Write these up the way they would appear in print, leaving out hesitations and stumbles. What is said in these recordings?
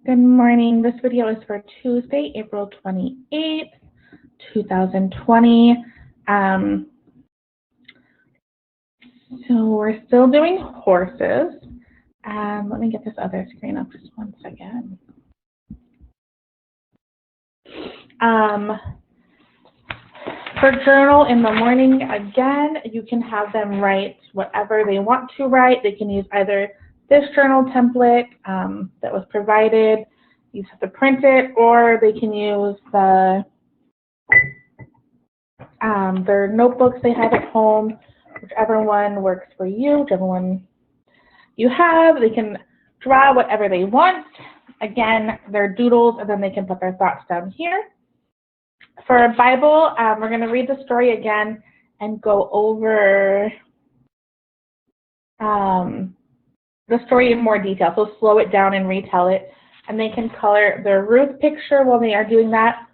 Good morning. This video is for Tuesday, April 28th, 2020. So we're still doing horses. Let me get this other screen up just one second. For journal in the morning, again, you can have them write whatever they want to write. They can use either this journal template that was provided, you just have to print it, or they can use their notebooks they have at home, whichever one works for you, whichever one you have. They can draw whatever they want. Again, they're doodles, and then they can put their thoughts down here. For a Bible, we're going to read the story again and go over the story in more detail. So slow it down and retell it. And they can color their Ruth picture while they are doing that.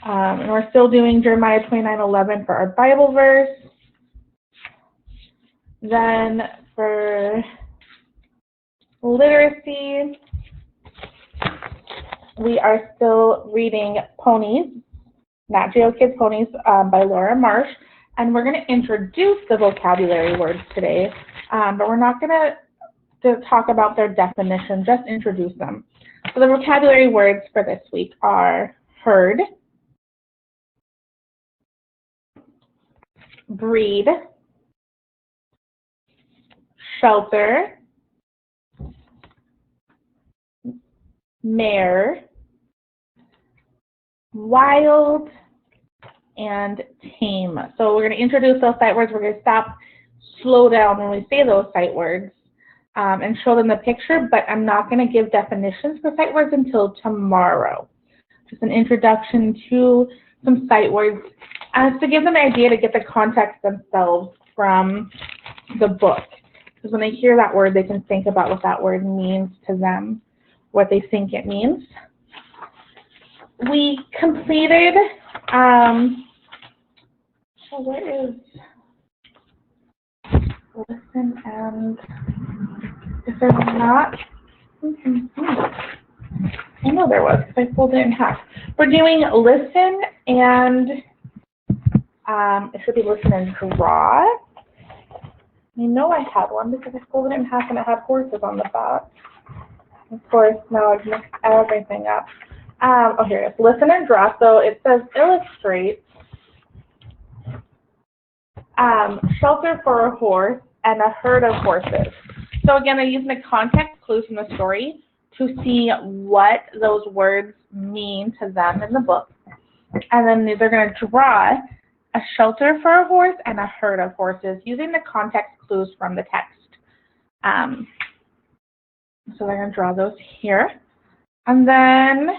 And we're still doing Jeremiah 29:11 for our Bible verse. Then for literacy, we are still reading Ponies, Nat Geo Kids Ponies by Laura Marsh. And we're going to introduce the vocabulary words today, but we're not going to talk about their definition, just introduce them. So the vocabulary words for this week are herd, breed, shelter, mare, wild, and tame. So we're going to introduce those sight words. We're going to stop, slow down when we say those sight words and show them the picture, but I'm not going to give definitions for sight words until tomorrow. Just an introduction to some sight words to give them an idea to get the context themselves from the book. Because when they hear that word, they can think about what that word means to them, what they think it means. We completed, where is listen and, if there's not, I know there was because I folded it in half. We're doing listen and, it should be listen and draw. I know I had one because I folded it in half and it had horses on the back. Of course, now I've mixed everything up. Oh, here it is. Listen and draw. So it says illustrate, shelter for a horse and a herd of horses. So again, they're using the context clues from the story to see what those words mean to them in the book. And then they're going to draw a shelter for a horse and a herd of horses using the context clues from the text. So they're going to draw those here. And then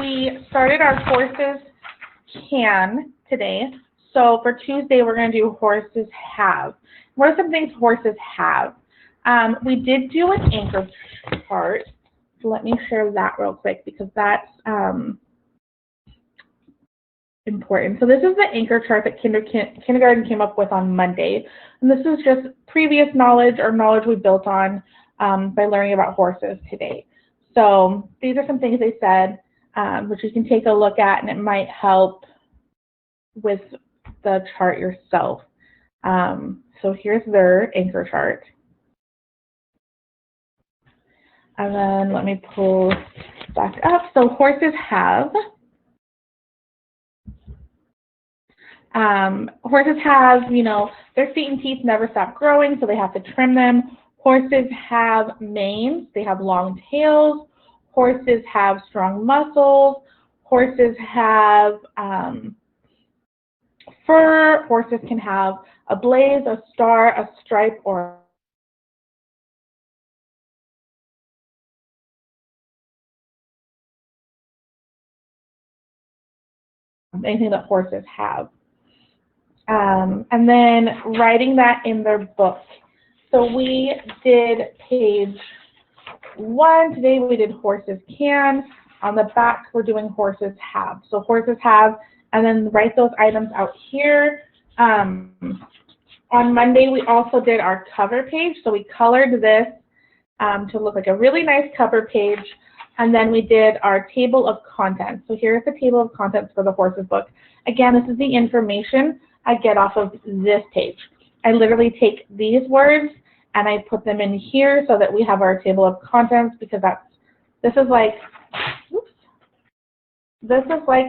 we started our horses can today. So for Tuesday, we're going to do horses have. What are some things horses have? We did do an anchor chart. So let me share that real quick because that's important. So this is the anchor chart that kindergarten came up with on Monday. And this is just previous knowledge or knowledge we built on by learning about horses today. So these are some things they said, which you can take a look at, and it might help with the chart yourself. So here's their anchor chart. And then let me pull back up. So horses have. Horses have, their feet and teeth never stop growing, so they have to trim them. Horses have manes. They have long tails. Horses have strong muscles. Horses have fur. Horses can have a blaze, a star, a stripe, or anything that horses have. And then writing that in their book. So we did page 1. Today we did horses can. On the back, we're doing horses have. So horses have, and then write those items out here. On Monday, we also did our cover page. So we colored this to look like a really nice cover page. And then we did our table of contents. So here's the table of contents for the horses book. Again, this is the information I get off of this page. I literally take these words and I put them in here so that we have our table of contents, because this is like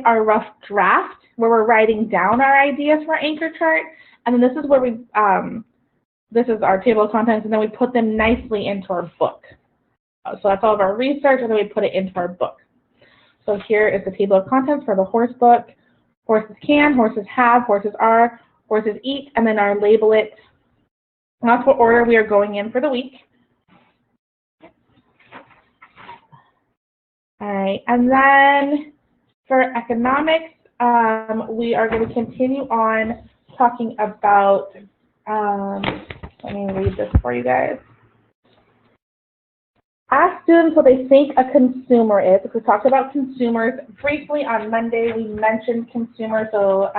our rough draft where we're writing down our ideas for our anchor chart. And then this is where this is our table of contents, and then we put them nicely into our book. So that's all of our research, and then we put it into our book. So here is the table of contents for the horse book. Horses can, horses have, horses are, horses eat, and then our label it. And that's what order we are going in for the week. All right, and then for economics, we are going to continue on talking about, let me read this for you guys. Ask students what they think a consumer is. We talked about consumers briefly on Monday. We mentioned consumers. So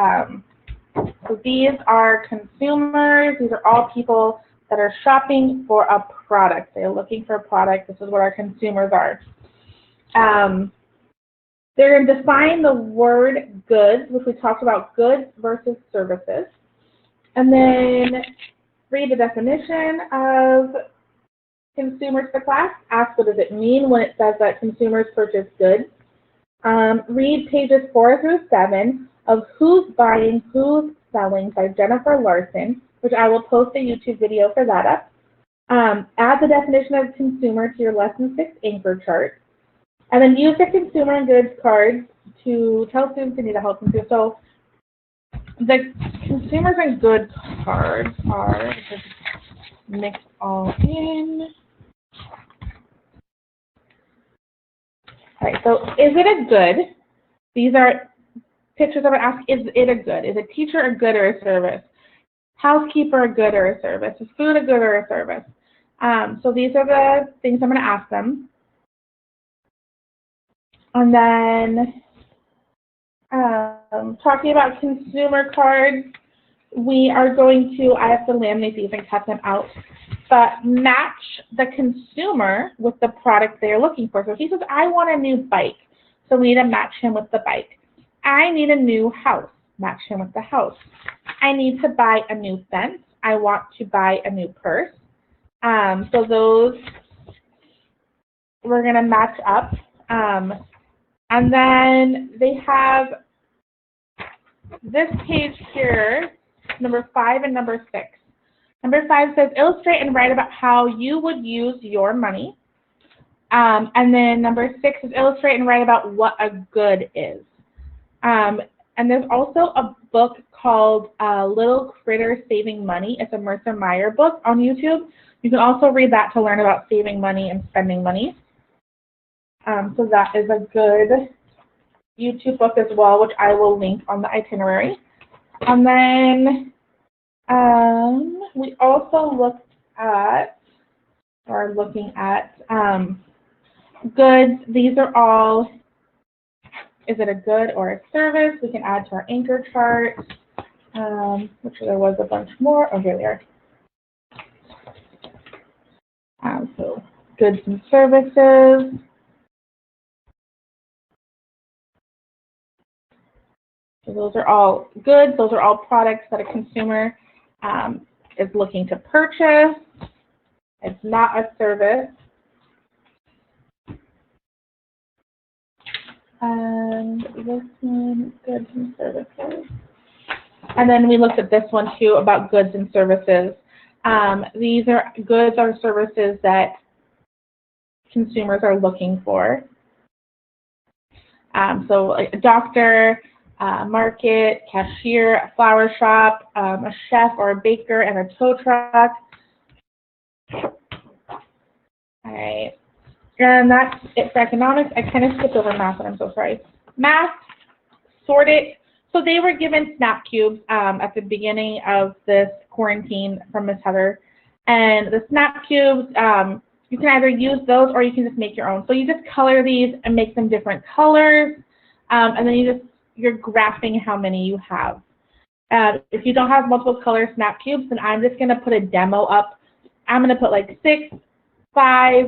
these are consumers. These are all people that are shopping for a product. They're looking for a product. This is what our consumers are. They're going to define the word goods, which we talked about, goods versus services. And then read the definition of consumers for class. Ask what does it mean when it says that consumers purchase goods. Read pages 4 through 7 of Who's Buying, Who's Selling by Jennifer Larson, which I will post a YouTube video for that up. Add the definition of consumer to your Lesson 6 anchor chart. And then use the consumer and goods cards to tell students they need to help them through. So the consumers and goods cards are just mixed all in. All right, so is it a good? These are pictures of it. Ask, is it a good? Is a teacher a good or a service? Housekeeper a good or a service? Is food a good or a service? So these are the things I'm going to ask them. And then talking about consumer cards, we are going to, I have to laminate these and cut them out, but match the consumer with the product they're looking for. So if he says, I want a new bike, so we need to match him with the bike. I need a new house, match him with the house. I need to buy a new fence. I want to buy a new purse. So those we're going to match up. And then they have this page here, number 5 and number 6. Number 5 says, illustrate and write about how you would use your money. And then number 6 is illustrate and write about what a good is. And there's also a book called Little Critter Saving Money. It's a Mercer Meyer book on YouTube. You can also read that to learn about saving money and spending money. So that is a good YouTube book as well, which I will link on the itinerary. And then we also looked at, or are looking at, goods. These are all, is it a good or a service? We can add to our anchor chart, which there was a bunch more. Oh, here they are. So goods and services. So those are all goods. Those are all products that a consumer is looking to purchase. It's not a service. And this one, goods and services. And then we looked at this one too about goods and services. These are goods or services that consumers are looking for. So a doctor, market, cashier, a flower shop, a chef or a baker, and a tow truck. All right, and that's it for economics. I kind of skipped over math, and I'm so sorry. Math, sort it. So they were given snap cubes at the beginning of this quarantine from Miss Heather. And the snap cubes, you can either use those or you can just make your own. So you just color these and make them different colors. And then you're graphing how many you have. If you don't have multiple color snap cubes, then I'm just going to put a demo up. I'm going to put like 6, 5,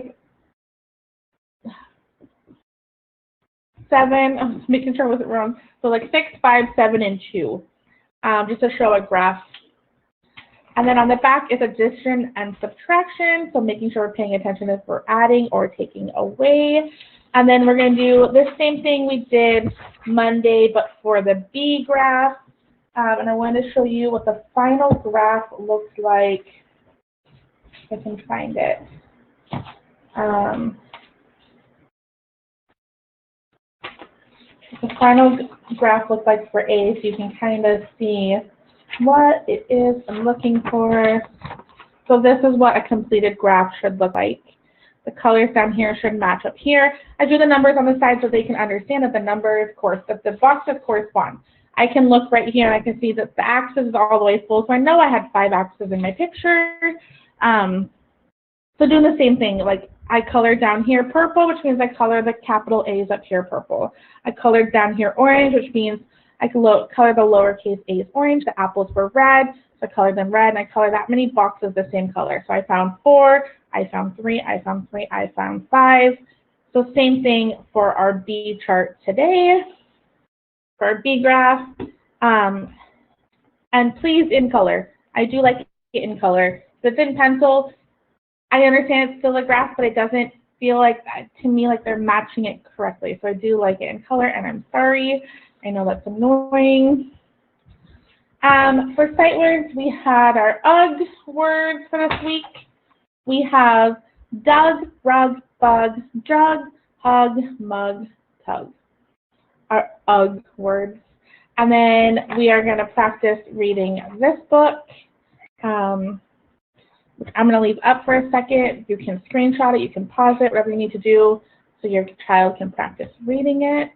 7, I'm making sure I wasn't wrong. So like 6, 5, 7, and 2, just to show a graph. And then on the back is addition and subtraction, so making sure we're paying attention if we're adding or taking away. And then we're going to do the same thing we did Monday, but for the B graph. And I want to show you what the final graph looks like, if I can find it. The final graph looks like for A, so you can kind of see what it is I'm looking for. So this is what a completed graph should look like. The colors down here should match up here. I drew the numbers on the side so they can understand that the numbers that the boxes correspond. I can look right here and I can see that the axis is all the way full, so I know I had 5 axes in my picture. So doing the same thing, like I colored down here purple, which means I color the capital A's up here purple. I colored down here orange, which means I can color the lowercase a's orange. The apples were red, so I colored them red, and I color that many boxes the same color. So I found 4, I found 3, I found 3, I found 5. So same thing for our B chart today, for our B graph. And please in color. I do like it in color. If it's in pencil, I understand it's still a graph, but it doesn't feel like, to me, like they're matching it correctly. So I do like it in color, and I'm sorry. I know that's annoying. For sight words, we had our UGG words for this week. We have dug, rug, bug, jug, hug, mug, tug. Our UGG words. And then we are going to practice reading this book. I'm going to leave up for a second. You can screenshot it, you can pause it, whatever you need to do so your child can practice reading it.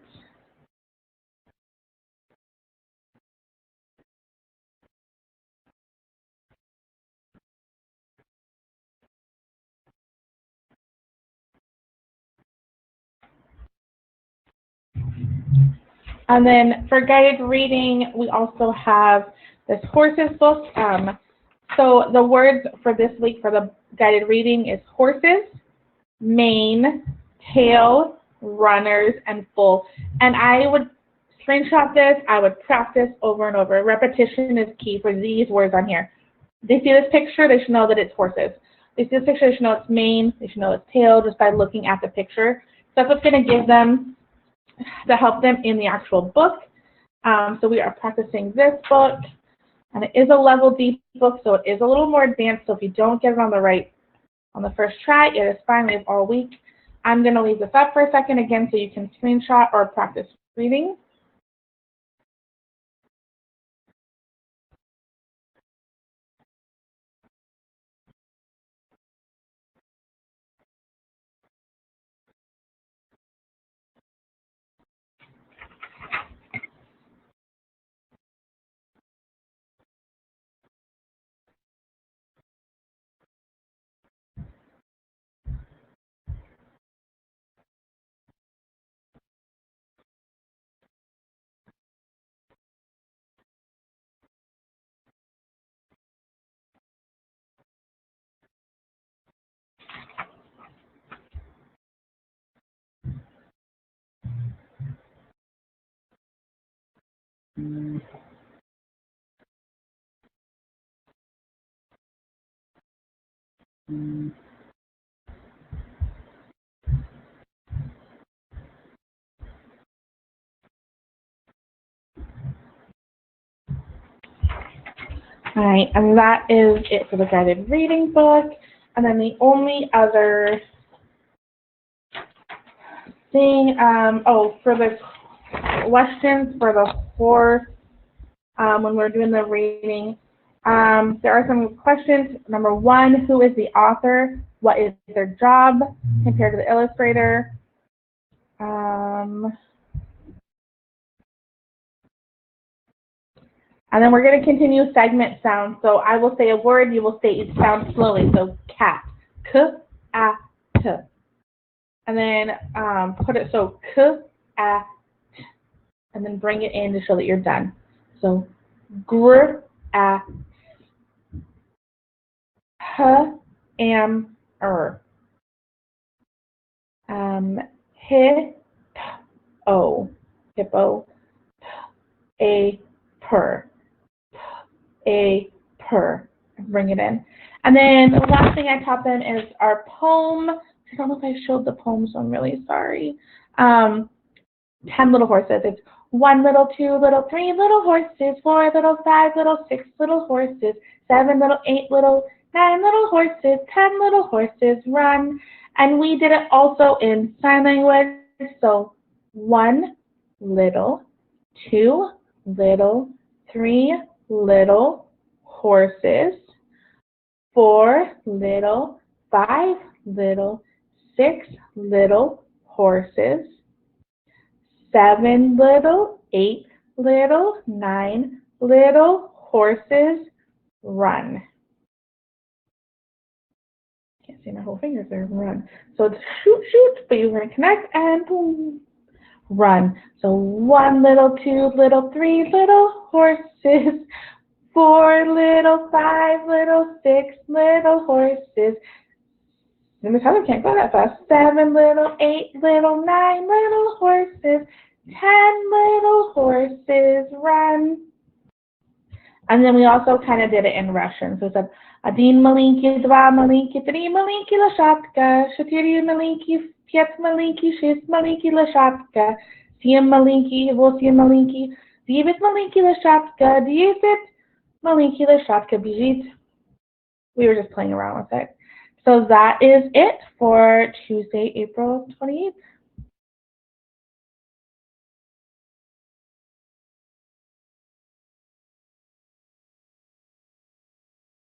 And then for guided reading, we also have this horses book. So the words for this week for the guided reading is horses, mane, tail, runners, and full. And I would screenshot this. I would practice over and over. Repetition is key for these words on here. They see this picture, they should know that it's horses. They see this picture, they should know it's mane, they should know it's tail just by looking at the picture. So that's what's going to give them, to help them in the actual book. So we are practicing this book, and it is a level D book, so it is a little more advanced. So if you don't get it on the first try, it is fine. We have all week. I'm going to leave this up for a second again so you can screenshot or practice reading. All right, and that is it for the guided reading book. And then the only other thing, for the questions for the horse, when we're doing the reading, there are some questions. Number 1, who is the author? What is their job compared to the illustrator? And then we're going to continue segment sounds. So I will say a word, you will say each sound slowly. So cat, k, a, t. And then put it so k, a, t. And then bring it in to show that you're done. So Grass. Hammer. Hippo. Hippo. A purr. A purr. Bring it in. And then the last thing I taught them is our poem. I don't know if I showed the poem, so I'm really sorry. 10 little horses. It's 1 little, 2 little, 3 little horses, 4 little, 5 little, 6 little horses, 7 little, 8 little, 9 little horses, 10 little horses run. And we did it also in sign language. So 1 little, 2 little, 3 little horses, 4 little, 5 little, 6 little horses, 7 little, 8 little, 9 little horses run. Can't see my whole fingers there. Run. So it's shoot, shoot, but you're going to connect and boom, run. So 1 little, 2 little, 3 little horses, 4 little, 5 little, 6 little horses. And Miss Heather can't go that fast. 7 little, 8 little, 9 little horses, 10 little horses run. And then we also kind of did it in Russian. So it said, 1 маленький, 2 маленький, 3 маленький лошадка, 4 маленький, 5 маленький, 6 маленький лошадка, 7 маленький, 8 маленький, 9 маленький лошадка, 10 маленький лошадка бежит. We were just playing around with it. So that is it for Tuesday, April 28th.